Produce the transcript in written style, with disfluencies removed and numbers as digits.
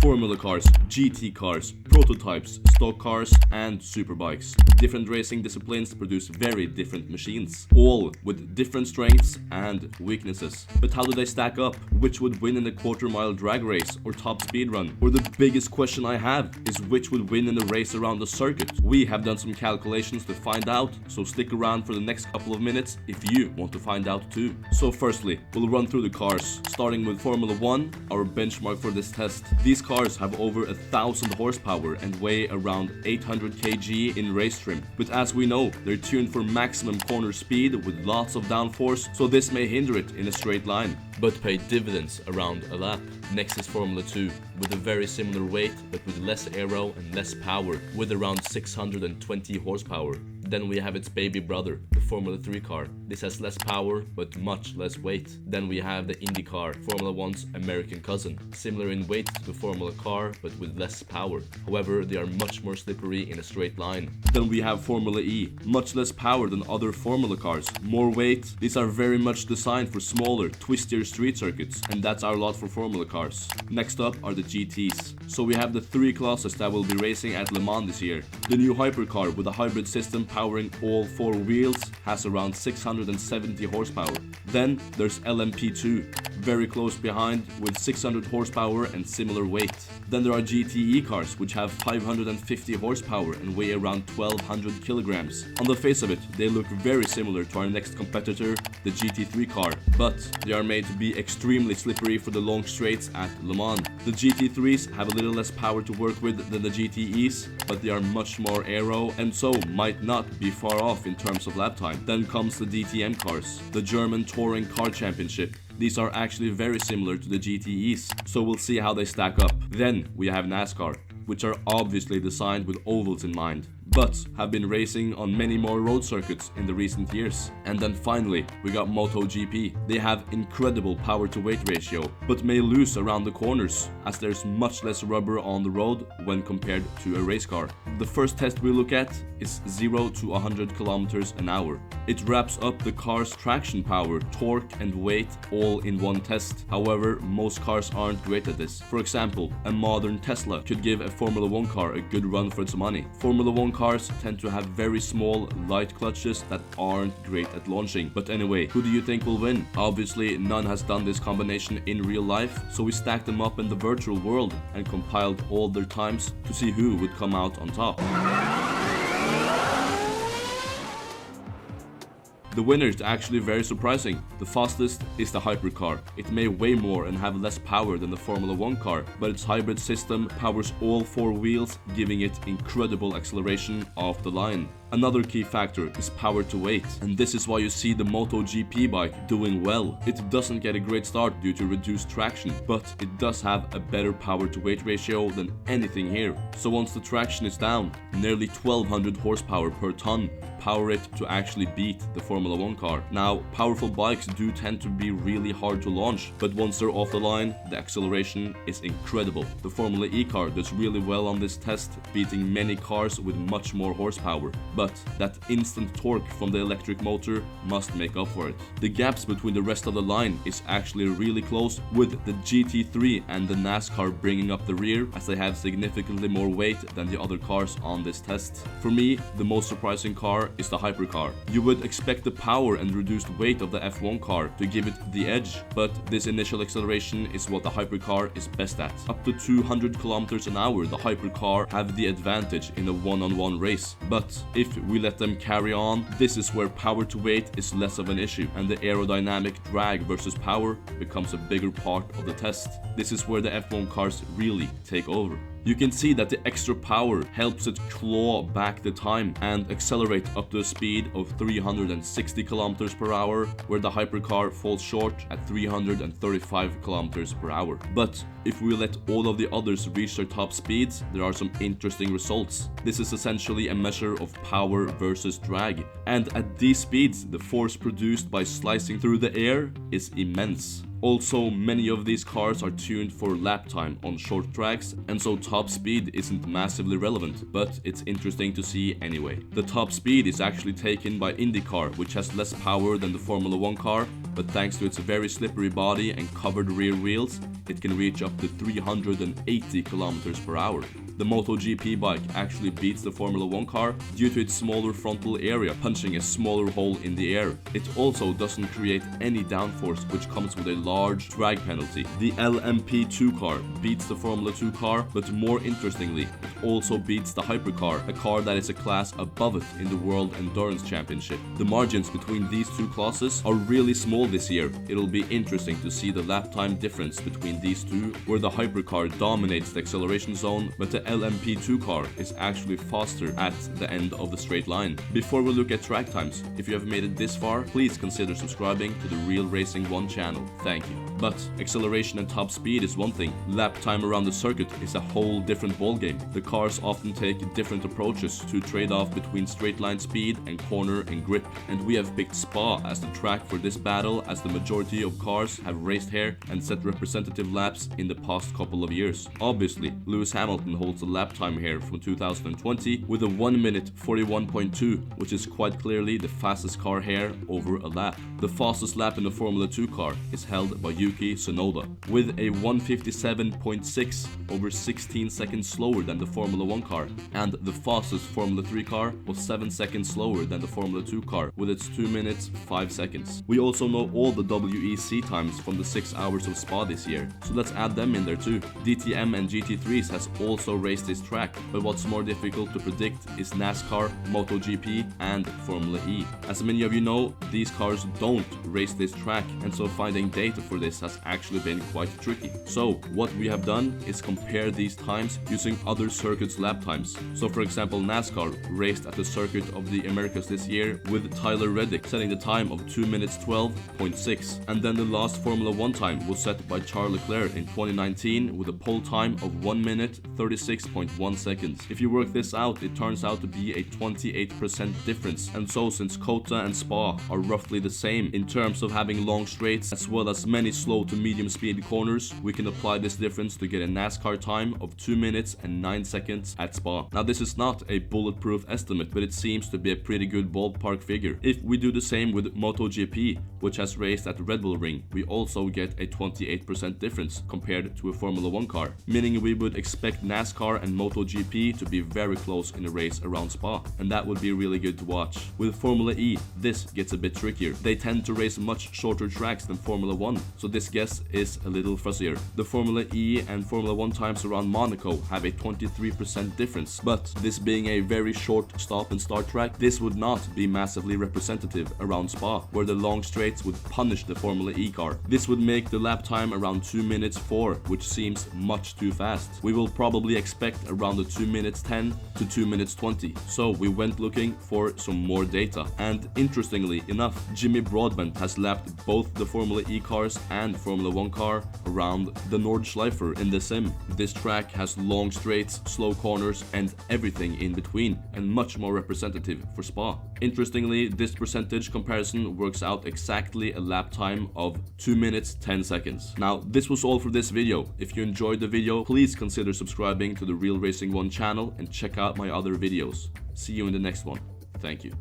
Formula cars, GT cars, prototypes, stock cars, and superbikes. Different racing disciplines produce very different machines, all with different strengths and weaknesses. But how do they stack up? Which would win in a quarter-mile drag race or top speed run? Or the biggest question I have is which would win in a race around the circuit? We have done some calculations to find out, so stick around for the next couple of minutes if you want to find out too. So firstly, we'll run through the cars, starting with Formula 1, our benchmark for this test. These cars have over 1,000 horsepower and weigh around 800 kg in race trim. But as we know, they're tuned for maximum corner speed with lots of downforce, so this may hinder it in a straight line, but pay dividends around a lap. Next is Formula 2, with a very similar weight but with less aero and less power, with around 620 horsepower. Then we have its baby brother, the Formula 3 car. This has less power but much less weight. Then we have the Indy car, Formula 1's American cousin, similar in weight to the Formula car but with less power. However, they are much more slippery in a straight line. Then we have Formula E, much less power than other Formula cars, more weight. These are very much designed for smaller, twistier street circuits, and that's our lot for Formula cars. Next up are the GTs. So we have the three classes that will be racing at Le Mans this year. The new hypercar with a hybrid system powering all four wheels has around 670 horsepower. Then there's LMP2, very close behind with 600 horsepower and similar weight. Then there are GTE cars which have 550 horsepower and weigh around 1200 kilograms. On the face of it, they look very similar to our next competitor, the GT3 car, but they are made to be extremely slippery for the long straights at Le Mans. The GT3s have a little less power to work with than the GTEs, but they are much more aero and so might not be far off in terms of lap time. Then comes the DTM cars, the German Touring Car Championship. These are actually very similar to the GTEs, so we'll see how they stack up. Then we have NASCAR, which are obviously designed with ovals in mind, but have been racing on many more road circuits in the recent years. And then finally, we got MotoGP. They have incredible power to weight ratio, but may lose around the corners as there's much less rubber on the road when compared to a race car. The first test we look at is 0 to 100 kilometers an hour. It wraps up the car's traction power, torque and weight all in one test. However, most cars aren't great at this. For example, a modern Tesla could give a Formula 1 car a good run for its money. Formula 1 cars tend to have very small, light clutches that aren't great at launching. But anyway, who do you think will win? Obviously, none has done this combination in real life, so we stacked them up in the virtual world and compiled all their times to see who would come out on top. The winner is actually very surprising. The fastest is the hypercar. It may weigh more and have less power than the Formula 1 car, but its hybrid system powers all four wheels, giving it incredible acceleration off the line. Another key factor is power to weight, and this is why you see the MotoGP bike doing well. It doesn't get a great start due to reduced traction, but it does have a better power to weight ratio than anything here. So once the traction is down, nearly 1200 horsepower per ton, power it to actually beat the Formula 1 car. Now, powerful bikes do tend to be really hard to launch, but once they're off the line, the acceleration is incredible. The Formula E car does really well on this test, beating many cars with much more horsepower. But that instant torque from the electric motor must make up for it. The gaps between the rest of the line is actually really close, with the GT3 and the NASCAR bringing up the rear as they have significantly more weight than the other cars on this test. For me, the most surprising car is the hypercar. You would expect the power and reduced weight of the F1 car to give it the edge, but this initial acceleration is what the hypercar is best at. Up to 200 kilometers an hour, the hypercar have the advantage in a one-on-one race. But if we let them carry on, this is where power to weight is less of an issue, and the aerodynamic drag versus power becomes a bigger part of the test. This is where the F1 cars really take over. You can see that the extra power helps it claw back the time and accelerate up to a speed of 360 kilometers per hour, where the hypercar falls short at 335 kilometers per hour. But if we let all of the others reach their top speeds, there are some interesting results. This is essentially a measure of power versus drag, and at these speeds, the force produced by slicing through the air is immense. Also, many of these cars are tuned for lap time on short tracks, and so top speed isn't massively relevant, but it's interesting to see anyway. The top speed is actually taken by IndyCar, which has less power than the Formula 1 car, but thanks to its very slippery body and covered rear wheels, it can reach up to 380 kilometers per hour. The MotoGP bike actually beats the Formula 1 car due to its smaller frontal area punching a smaller hole in the air. It also doesn't create any downforce, which comes with a large drag penalty. The LMP2 car beats the Formula 2 car, but more interestingly, it also beats the Hypercar, a car that is a class above it in the World Endurance Championship. The margins between these two classes are really small this year. It'll be interesting to see the lap time difference between these two, where the Hypercar dominates the acceleration zone, but the LMP2 car is actually faster at the end of the straight line. Before we look at track times, if you have made it this far, please consider subscribing to the Real Racing 1 channel. Thank you. But acceleration and top speed is one thing. Lap time around the circuit is a whole different ballgame. The cars often take different approaches to trade off between straight line speed and corner and grip. And we have picked Spa as the track for this battle, as the majority of cars have raced here and set representative laps in the past couple of years. Obviously, Lewis Hamilton holds the lap time here from 2020 with a 1 minute 41.2, which is quite clearly the fastest car here over a lap. The fastest lap in the Formula 2 car is held by Yuki Tsunoda with a 157.6, over 16 seconds slower than the Formula 1 car, and the fastest Formula 3 car was 7 seconds slower than the Formula 2 car with its 2 minutes 5 seconds. We also know all the WEC times from the 6 hours of Spa this year, so let's add them in there too. DTM and GT3s has also raced this track, but what's more difficult to predict is NASCAR, MotoGP and Formula E. As many of you know, these cars don't race this track, and so finding data for this has actually been quite tricky. So what we have done is compare these times using other circuits' lap times. So for example, NASCAR raced at the Circuit of the Americas this year with Tyler Reddick setting the time of 2 minutes 12.6, and then the last Formula 1 time was set by Charles Leclerc in 2019 with a pole time of 1 minute 36.1 seconds. If you work this out, it turns out to be a 28% difference, and so since Kota and Spa are roughly the same in terms of having long straights as well as many slow to medium speed corners, we can apply this difference to get a NASCAR time of 2 minutes and 9 seconds at Spa. Now this is not a bulletproof estimate, but it seems to be a pretty good ballpark figure. If we do the same with MotoGP, which has raced at the Red Bull Ring, we also get a 28% difference compared to a Formula 1 car, meaning we would expect NASCAR and MotoGP to be very close in a race around Spa, and that would be really good to watch. With Formula E, this gets a bit trickier. They tend to race much shorter tracks than Formula 1, so this guess is a little fuzzier. The Formula E and Formula 1 times around Monaco have a 23% difference, but this being a very short stop and start track, this would not be massively representative around Spa, where the long straights would punish the Formula E car. This would make the lap time around 2 minutes 4, which seems much too fast. We will probably expect around the 2 minutes 10 to 2 minutes 20, so we went looking for some more data. And interestingly enough, Jimmy Broadbent has lapped both the Formula E cars and Formula 1 car around the Nordschleifer in the sim. This track has long straights, slow corners and everything in between, and much more representative for Spa. Interestingly, this percentage comparison works out exactly a lap time of 2 minutes 10 seconds. Now this was all for this video. If you enjoyed the video, please consider subscribing to the Real Racing 1 channel and check out my other videos. See you in the next one. Thank you.